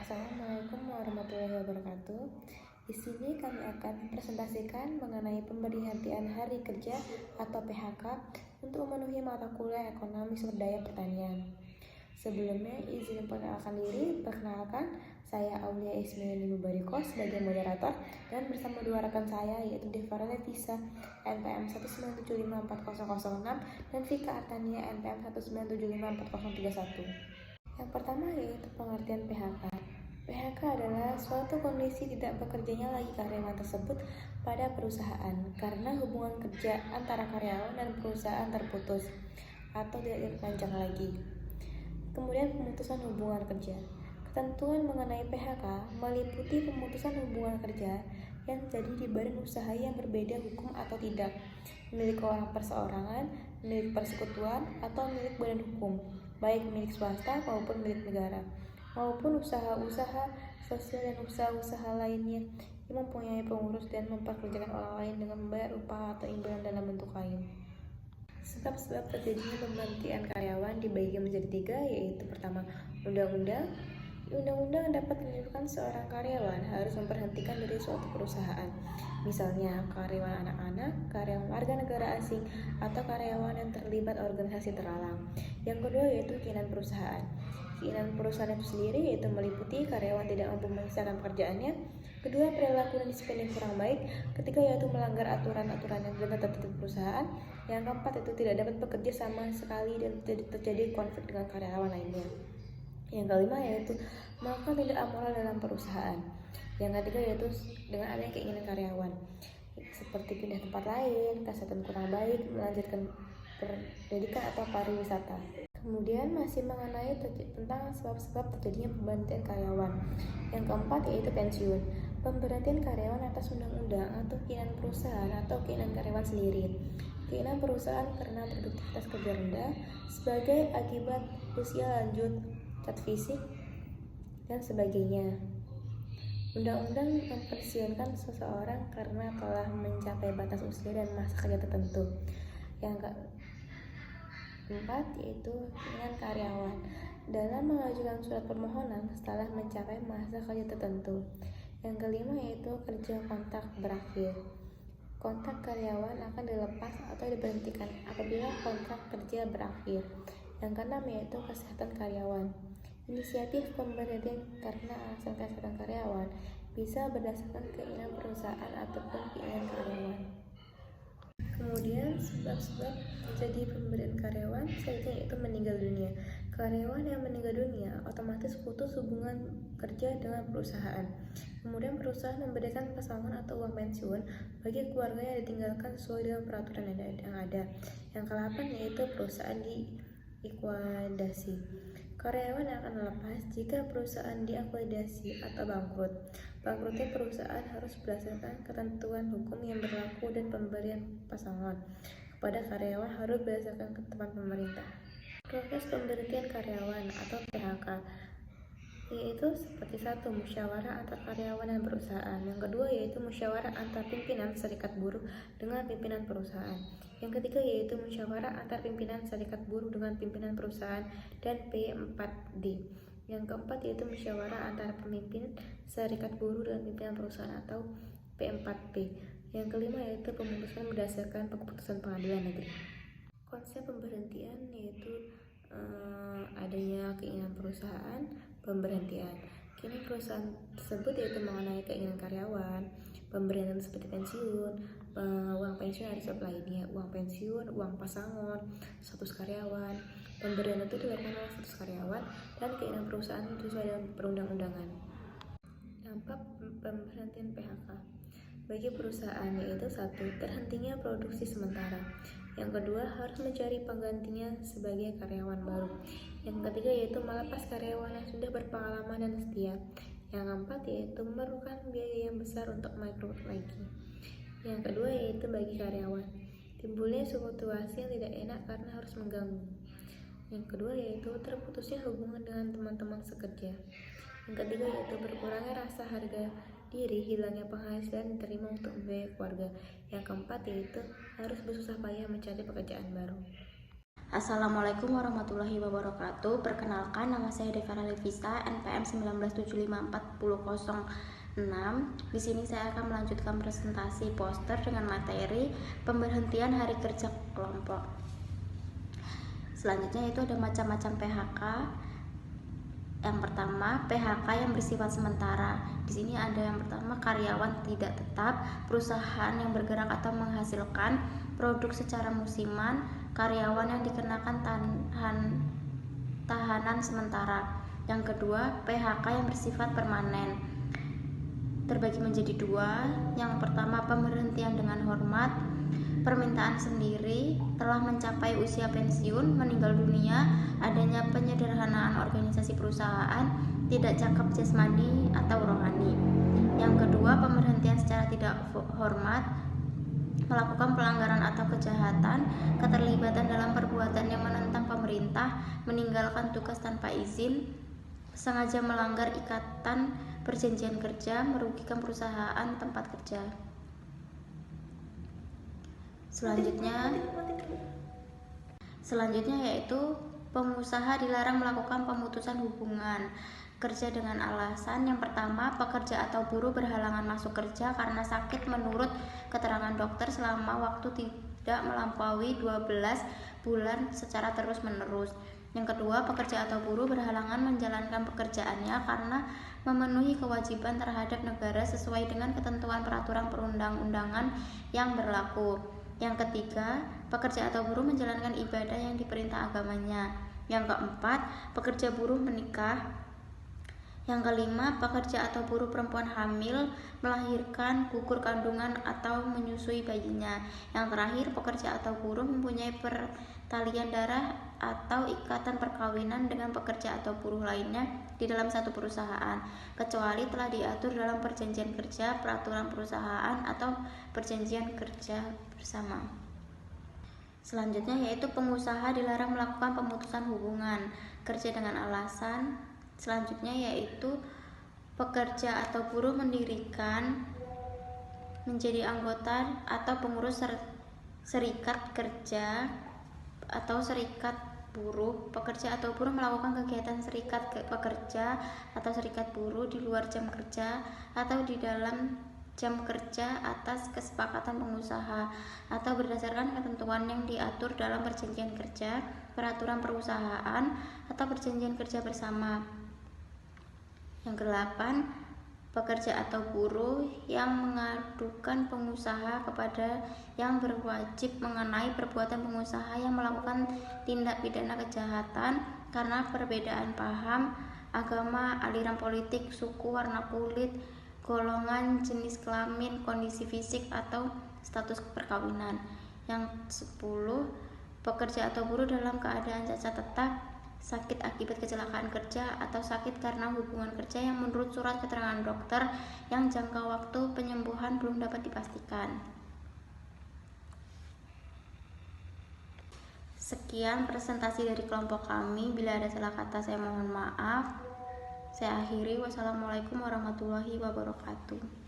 Assalamualaikum warahmatullahi wabarakatuh. Di sini kami akan mempresentasikan mengenai pemberhentian hari kerja atau PHK untuk memenuhi mata kuliah ekonomi sumber daya pertanian. Sebelumnya izin memperkenalkan diri. Perkenalkan, saya Aulia Ismiani Mubariko sebagai moderator dan bersama dua rekan saya yaitu Devara Levisa NPM 197540006 dan Vika Artania NPM 197540031. Yang pertama yaitu pengertian PHK. PHK adalah suatu kondisi tidak bekerjanya lagi karyawan tersebut pada perusahaan karena hubungan kerja antara karyawan dan perusahaan terputus atau tidak diperpanjang lagi. Kemudian pemutusan hubungan kerja. Ketentuan mengenai PHK meliputi pemutusan hubungan kerja yang terjadi di badan usaha yang berbeda hukum atau tidak, milik orang perseorangan, milik persekutuan, atau milik badan hukum, baik milik swasta maupun milik negara, maupun usaha-usaha sosial dan usaha-usaha lainnya yang mempunyai pengurus dan mempekerjakan orang lain dengan membayar upah atau imbalan dalam bentuk lain. Sebab-sebab terjadinya pemberhentian karyawan dibagi menjadi 3, yaitu pertama, undang-undang. Undang-undang dapat menyebutkan seorang karyawan harus memberhentikan dari suatu perusahaan, misalnya karyawan anak-anak, karyawan warga negara asing, atau karyawan yang terlibat organisasi terlarang. Yang kedua yaitu keinginan perusahaan. Keinginan perusahaan itu sendiri yaitu meliputi karyawan tidak mampu menyelesaikan pekerjaannya. Kedua, perilaku dan disiplin yang kurang baik. Ketiga yaitu melanggar aturan-aturan yang sudah tertentu perusahaan. Yang keempat itu tidak dapat bekerja sama sekali dan terjadi konflik dengan karyawan lainnya. Yang kelima yaitu melakukan tindak amoral dalam perusahaan. Yang ketiga yaitu dengan adanya keinginan karyawan seperti pindah tempat lain, kesehatan kurang baik, melanjutkan pendidikan atau pariwisata. Kemudian masih mengenai tentang sebab-sebab terjadinya pemberhentian karyawan. Yang keempat yaitu pensiun. Pemberhentian karyawan atas undang-undang atau keinginan perusahaan atau keinginan karyawan sendiri. Keinginan perusahaan karena produktivitas kerja rendah sebagai akibat usia lanjut, cat fisik, dan sebagainya. Undang-undang mempensiunkan seseorang karena telah mencapai batas usia dan masa kerja tertentu. Yang keempat yaitu keinginan karyawan dalam mengajukan surat permohonan setelah mencapai masa kerja tertentu. Yang kelima yaitu kerja kontrak berakhir. Kontrak karyawan akan dilepas atau diberhentikan apabila kontrak kerja berakhir. Yang keenam yaitu kesehatan karyawan. Inisiatif pemberhentian karena alasan kesehatan karyawan bisa berdasarkan keinginan perusahaan ataupun keinginan karyawan. Kemudian sebab-sebab terjadi pemberhentian karyawan selanjutnya yaitu meninggal dunia. Karyawan yang meninggal dunia otomatis putus hubungan kerja dengan perusahaan. Kemudian perusahaan memberikan pesangon atau uang pensiun bagi keluarga yang ditinggalkan sesuai dengan peraturan yang ada. Yang ke-8 yaitu perusahaan diikuidasi. Karyawan akan lepas jika perusahaan diakuidasi atau bangkrut. Bangkrutnya perusahaan harus berdasarkan ketentuan hukum yang berlaku dan pemberian pesangon kepada karyawan harus berdasarkan ketentuan pemerintah. Proses pemberhentian karyawan atau PHK yaitu seperti 1. Musyawarah antar karyawan dan perusahaan. Yang kedua yaitu musyawarah antar pimpinan serikat buruh dengan pimpinan perusahaan. Yang ketiga yaitu musyawarah antar pimpinan serikat buruh dengan pimpinan perusahaan dan P4D. Yang keempat yaitu musyawarah antara pemimpin serikat buruh dan pimpinan perusahaan atau P4P. Yang kelima yaitu pemutusan berdasarkan keputusan pengadilan negeri. Konsep pemberhentian yaitu adanya keinginan perusahaan, pemberhentian. Keinginan perusahaan tersebut yaitu mengenai keinginan karyawan, pemberian seperti pensiun, uang pensiun ada sebab lainnya, uang pensiun, uang pesangon, status karyawan. Pemberian itu dilakukan oleh status karyawan dan keinginan perusahaan sesuai dengan perundang-undangan. Dampak pemberhentian PHK bagi perusahaan yaitu 1. Terhentinya produksi sementara. Yang kedua, harus mencari penggantinya sebagai karyawan baru. Yang ketiga yaitu melepas karyawan yang sudah berpengalaman dan setia. Yang keempat yaitu memerlukan biaya yang besar untuk merekrut lagi. Yang kedua yaitu bagi karyawan, timbulnya situasi yang tidak enak karena harus mengganggu. Yang kedua yaitu terputusnya hubungan dengan teman-teman sekerja. Yang ketiga yaitu berkurangnya rasa harga diri, hilangnya penghasilan diterima untuk membiayai keluarga. Yang keempat yaitu harus bersusah payah mencari pekerjaan baru. Assalamualaikum warahmatullahi wabarakatuh. Perkenalkan, nama saya Dekara Levisa, NPM 197540006. Di sini saya akan melanjutkan presentasi poster dengan materi pemberhentian hari kerja kelompok. Selanjutnya itu ada macam-macam PHK. Yang pertama, PHK yang bersifat sementara. Di sini ada yang pertama, karyawan tidak tetap, perusahaan yang bergerak atau menghasilkan produk secara musiman, karyawan yang dikenakan tahanan sementara. Yang kedua, PHK yang bersifat permanen. Terbagi menjadi dua. Yang pertama, pemberhentian dengan hormat. Permintaan sendiri, telah mencapai usia pensiun, meninggal dunia, adanya penyederhanaan organisasi perusahaan, tidak cakap jasmani atau rohani. Yang kedua, pemberhentian secara tidak hormat, melakukan pelanggaran atau kejahatan, keterlibatan dalam perbuatan yang menentang pemerintah, meninggalkan tugas tanpa izin, sengaja melanggar ikatan perjanjian kerja, merugikan perusahaan tempat kerja. Selanjutnya yaitu pengusaha dilarang melakukan pemutusan hubungan kerja dengan alasan yang pertama, pekerja atau buruh berhalangan masuk kerja karena sakit menurut keterangan dokter selama waktu tidak melampaui 12 bulan secara terus-menerus. Yang kedua, pekerja atau buruh berhalangan menjalankan pekerjaannya karena memenuhi kewajiban terhadap negara sesuai dengan ketentuan peraturan perundang-undangan yang berlaku. Yang ketiga, pekerja atau buruh menjalankan ibadah yang diperintah agamanya. Yang keempat, pekerja buruh menikah. Yang kelima, pekerja atau buruh perempuan hamil, melahirkan, gugur kandungan, atau menyusui bayinya. Yang terakhir, pekerja atau buruh mempunyai pertalian darah atau ikatan perkawinan dengan pekerja atau buruh lainnya di dalam satu perusahaan, kecuali telah diatur dalam perjanjian kerja, peraturan perusahaan, atau perjanjian kerja bersama. Selanjutnya yaitu pengusaha dilarang melakukan pemutusan hubungan kerja dengan alasan. Selanjutnya yaitu pekerja atau buruh mendirikan menjadi anggota atau pengurus serikat kerja atau serikat buruh. Pekerja atau buruh melakukan kegiatan serikat pekerja atau serikat buruh di luar jam kerja atau di dalam jam kerja atas kesepakatan pengusaha atau berdasarkan ketentuan yang diatur dalam perjanjian kerja, peraturan perusahaan, atau perjanjian kerja bersama. Yang kedelapan, pekerja atau buruh yang mengadukan pengusaha kepada yang berwajib mengenai perbuatan pengusaha yang melakukan tindak pidana kejahatan karena perbedaan paham, agama, aliran politik, suku, warna kulit, golongan, jenis kelamin, kondisi fisik, atau status perkawinan. Yang 10, pekerja atau buruh dalam keadaan cacat tetap, sakit akibat kecelakaan kerja, atau sakit karena hubungan kerja yang menurut surat keterangan dokter yang jangka waktu penyembuhan belum dapat dipastikan. Sekian presentasi dari kelompok kami. Bila ada salah kata saya mohon maaf. Saya akhiri. Wassalamualaikum warahmatullahi wabarakatuh.